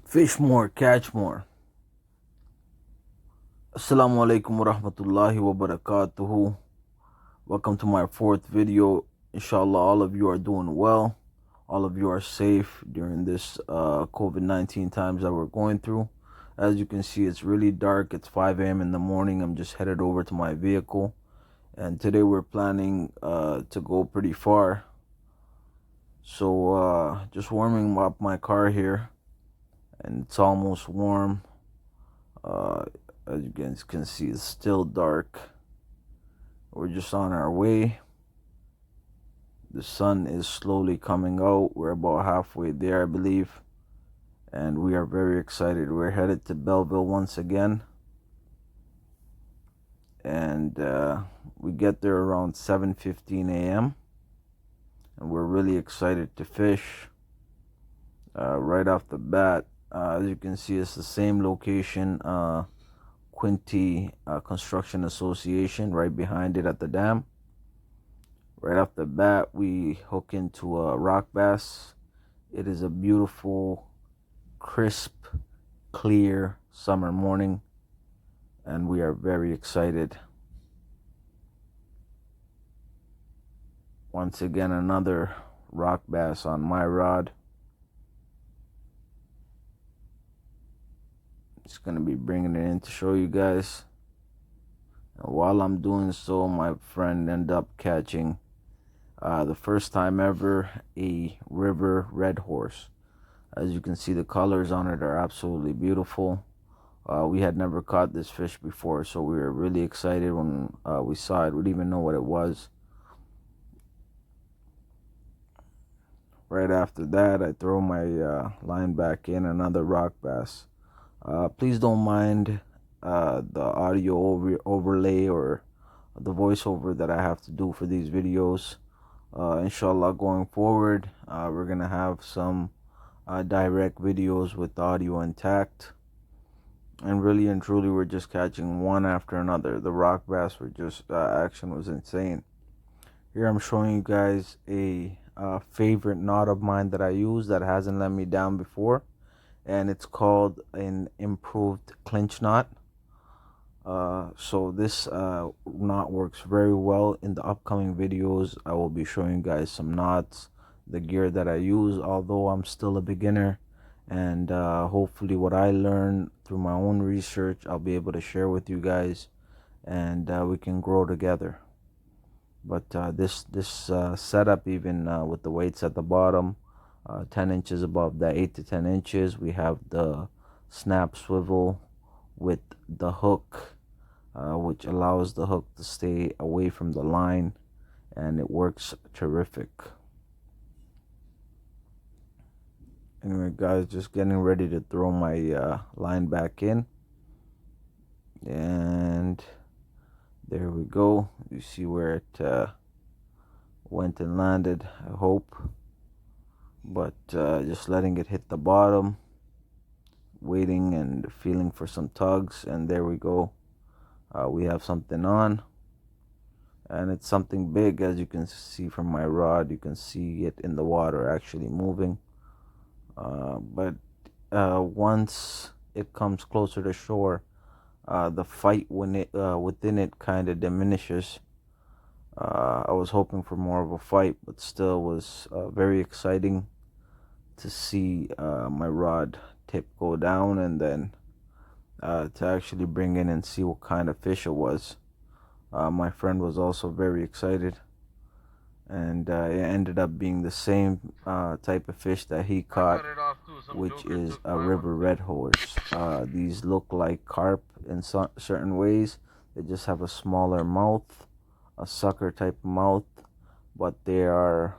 Fish more, catch more. Assalamualaikum warahmatullahi wabarakatuhu. Welcome to my fourth video. Inshallah, all of you are doing well. All of you are safe during this COVID-19 times that we're going through. As you can see, it's really dark. It's 5 a.m. in the morning. I'm just headed over to my vehicle. And today we're planning to go pretty far. So just warming up my car here. And it's almost warm. As you guys can see, it's still dark. We're just on our way. The sun is slowly coming out. We're about halfway there, I believe. And we are very excited. We're headed to Belleville once again. And we get there around 7:15 a.m. And we're really excited to fish. Right off the bat, as you can see, it's the same location, Quinte Construction Association, right behind it at the dam. Right off the bat, we hook into a rock bass. It is a beautiful, crisp, clear summer morning, and we are very excited. Once again, another rock bass on my rod. Just gonna be bringing it in to show you guys. And while I'm doing so, my friend ended up catching the first time ever a River Redhorse. As you can see, the colors on it are absolutely beautiful. We had never caught this fish before, so we were really excited when we saw it. We didn't even know what it was. Right after that, I throw my line back in, another rock bass. Please don't mind the audio overlay or the voiceover that I have to do for these videos. Inshallah, going forward, we're gonna have some direct videos with audio intact. And really and truly, we're just catching one after another. The rock bass were just action was insane. Here I'm showing you guys a favorite knot of mine that I use that hasn't let me down before. And it's called an improved clinch knot. So this knot works very well. In the upcoming videos, I will be showing you guys some knots, the gear that I use, although I'm still a beginner. And hopefully what I learn through my own research, I'll be able to share with you guys, and we can grow together. But this setup, even with the weights at the bottom, 10 inches above that, 8 to 10 inches, we have the snap swivel with the hook, which allows the hook to stay away from the line, and it works terrific. Anyway, guys, just getting ready to throw my line back in, and there we go. You see where it went and landed, I hope. But just letting it hit the bottom, waiting and feeling for some tugs, and there we go. We have something on, and it's something big. As you can see from my rod, you can see it in the water actually moving. But once it comes closer to shore, the fight within it kind of diminishes. I was hoping for more of a fight, but still was very exciting to see my rod tip go down, and then to actually bring in and see what kind of fish it was. My friend was also very excited, and it ended up being the same type of fish that he caught, which is a River Redhorse. These look like carp in certain ways. They just have a smaller mouth, a sucker type of mouth, but they are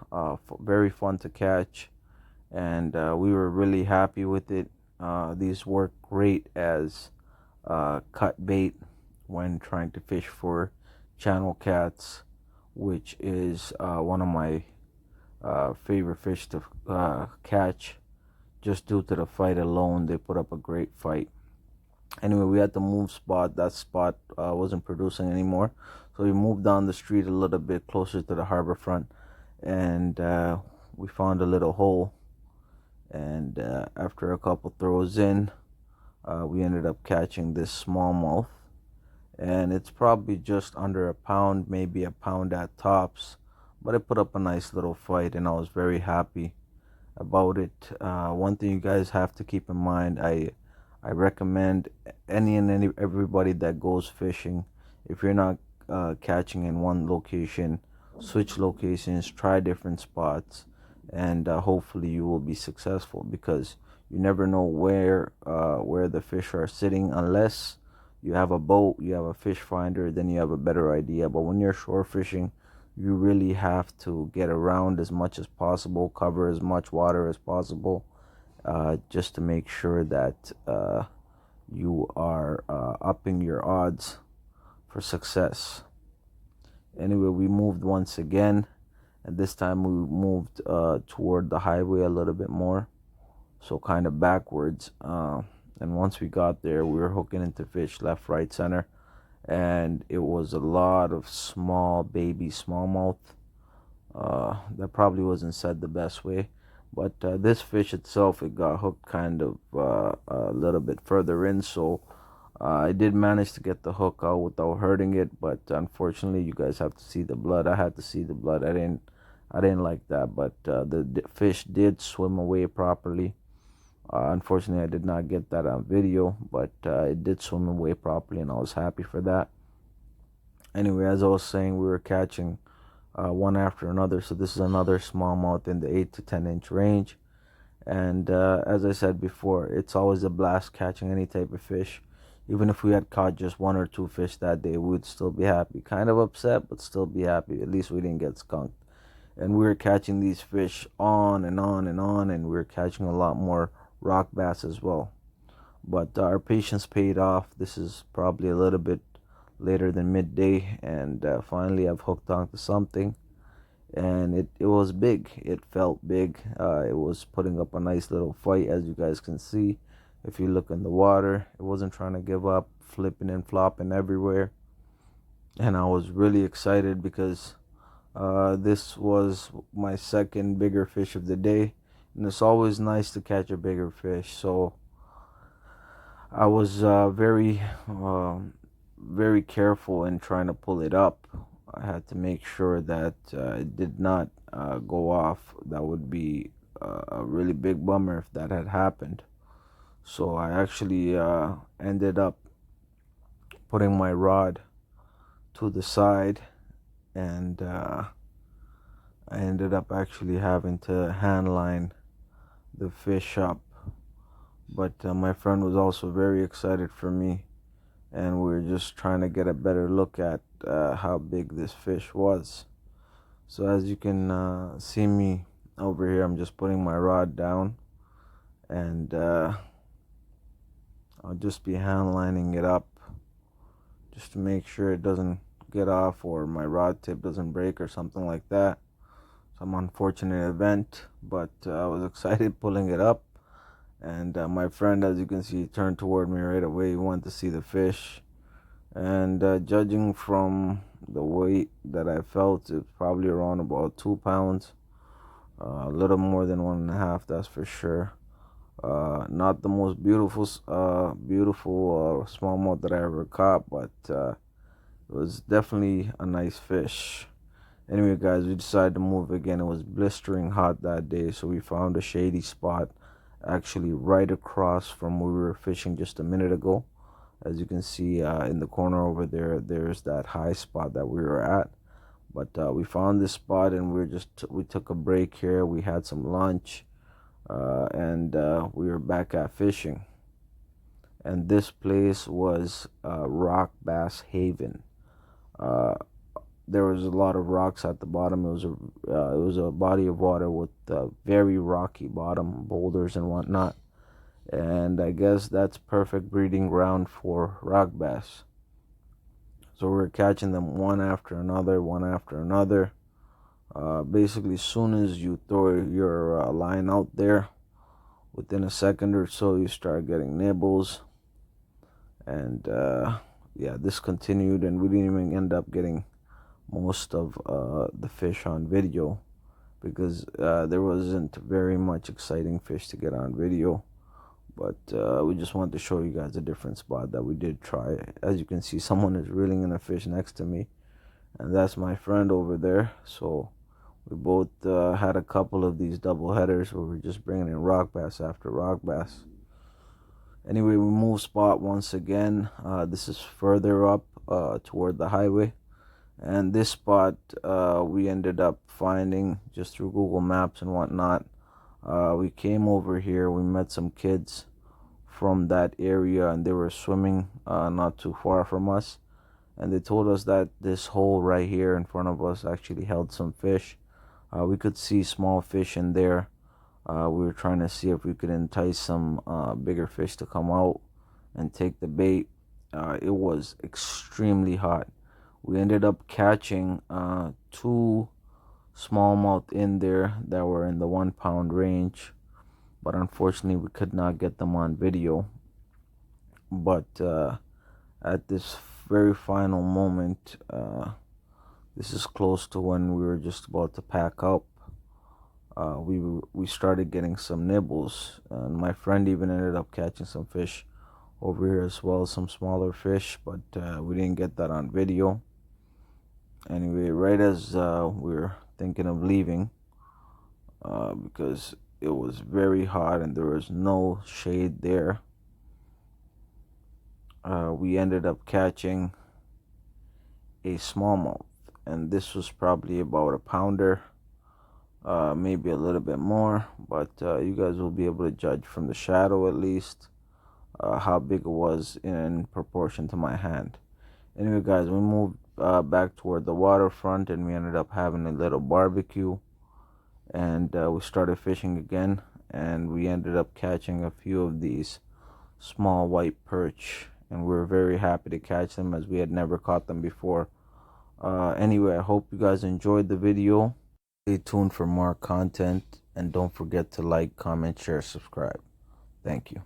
very fun to catch, and we were really happy with it. These work great as cut bait when trying to fish for channel cats, which is one of my favorite fish to catch. Just due to the fight alone, they put up a great fight. Anyway, we had to move spot. That spot wasn't producing anymore, so we moved down the street a little bit closer to the harbor front, and we found a little hole. And after a couple throws in, we ended up catching this smallmouth, and it's probably just under a pound, maybe a pound at tops, but it put up a nice little fight, and I was very happy about it. One thing you guys have to keep in mind, I recommend any everybody that goes fishing, if you're not catching in one location, switch locations, try different spots, and hopefully you will be successful, because you never know where the fish are sitting, unless you have a boat, you have a fish finder, then you have a better idea. But when you're shore fishing, you really have to get around as much as possible, cover as much water as possible, just to make sure that you are upping your odds for success. Anyway, we moved once again, and this time we moved toward the highway a little bit more, so kind of backwards. And once we got there, we were hooking into fish left, right, center, and it was a lot of small baby smallmouth. That probably wasn't said the best way, but this fish itself, it got hooked kind of a little bit further in, so I did manage to get the hook out without hurting it. But unfortunately, you guys have to see the blood. I had to see the blood. I didn't like that, but the fish did swim away properly. Unfortunately, I did not get that on video, but it did swim away properly, and I was happy for that. Anyway, as I was saying, we were catching one after another. So this is another smallmouth in the 8 to 10 inch range. And as I said before, it's always a blast catching any type of fish. Even if we had caught just one or two fish that day, we would still be happy. Kind of upset, but still be happy. At least we didn't get skunked. And we were catching these fish on and on and on, and we were catching a lot more rock bass as well. But our patience paid off. This is probably a little bit later than midday, and finally I've hooked onto something, and it was big. It felt big. It was putting up a nice little fight, as you guys can see. If you look in the water, it wasn't trying to give up, flipping and flopping everywhere. And I was really excited because this was my second bigger fish of the day, and it's always nice to catch a bigger fish. So I was very careful in trying to pull it up. I had to make sure that it did not go off. That would be a really big bummer if that had happened. So I actually ended up putting my rod to the side, and I ended up actually having to hand line the fish up. But my friend was also very excited for me, and we were just trying to get a better look at how big this fish was. So as you can see me over here, I'm just putting my rod down, and I'll just be hand lining it up just to make sure it doesn't get off or my rod tip doesn't break or something like that. Some unfortunate event, but I was excited pulling it up. And my friend, as you can see, turned toward me right away. He wanted to see the fish. And judging from the weight that I felt, it's probably around about 2 pounds. A little more than 1.5, that's for sure. Not the most beautiful smallmouth that I ever caught, but it was definitely a nice fish. Anyway, guys, we decided to move again. It was blistering hot that day, so we found a shady spot actually right across from where we were fishing just a minute ago. As you can see in the corner over there, there's that high spot that we were at. But we found this spot, and we took a break here. We had some lunch, and we were back at fishing. And this place was Rock Bass Haven. There was a lot of rocks at the bottom. It was a body of water with very rocky bottom, boulders and whatnot. And I guess that's perfect breeding ground for rock bass. So we're catching them one after another, one after another. Basically, as soon as you throw your line out there, within a second or so, you start getting nibbles. And yeah, this continued, and we didn't even end up getting most of the fish on video. because there wasn't very much exciting fish to get on video. But we just wanted to show you guys a different spot that we did try. As you can see, someone is reeling in a fish next to me, and that's my friend over there. So we both had a couple of these double headers where we're just bringing in rock bass after rock bass. Anyway, we moved spot once again. This is further up toward the highway, and this spot we ended up finding just through Google Maps and whatnot. We came over here, we met some kids from that area, and they were swimming not too far from us, and they told us that this hole right here in front of us actually held some fish. We could see small fish in there. We were trying to see if we could entice some bigger fish to come out and take the bait. It was extremely hot. We ended up catching 2 smallmouth in there that were in the 1 pound range, but unfortunately we could not get them on video. But at this very final moment, this is close to when we were just about to pack up, we started getting some nibbles, and my friend even ended up catching some fish over here as well, some smaller fish, but we didn't get that on video. Anyway, right as we were thinking of leaving, because it was very hot and there was no shade there, we ended up catching a smallmouth, and this was probably about a pounder, maybe a little bit more, but you guys will be able to judge from the shadow at least how big it was in proportion to my hand. Anyway, guys, we moved back toward the waterfront, and we ended up having a little barbecue, and we started fishing again, and we ended up catching a few of these small white perch, and we were very happy to catch them as we had never caught them before. Anyway, I hope you guys enjoyed the video. Stay tuned for more content, and don't forget to like, comment, share, subscribe. Thank you.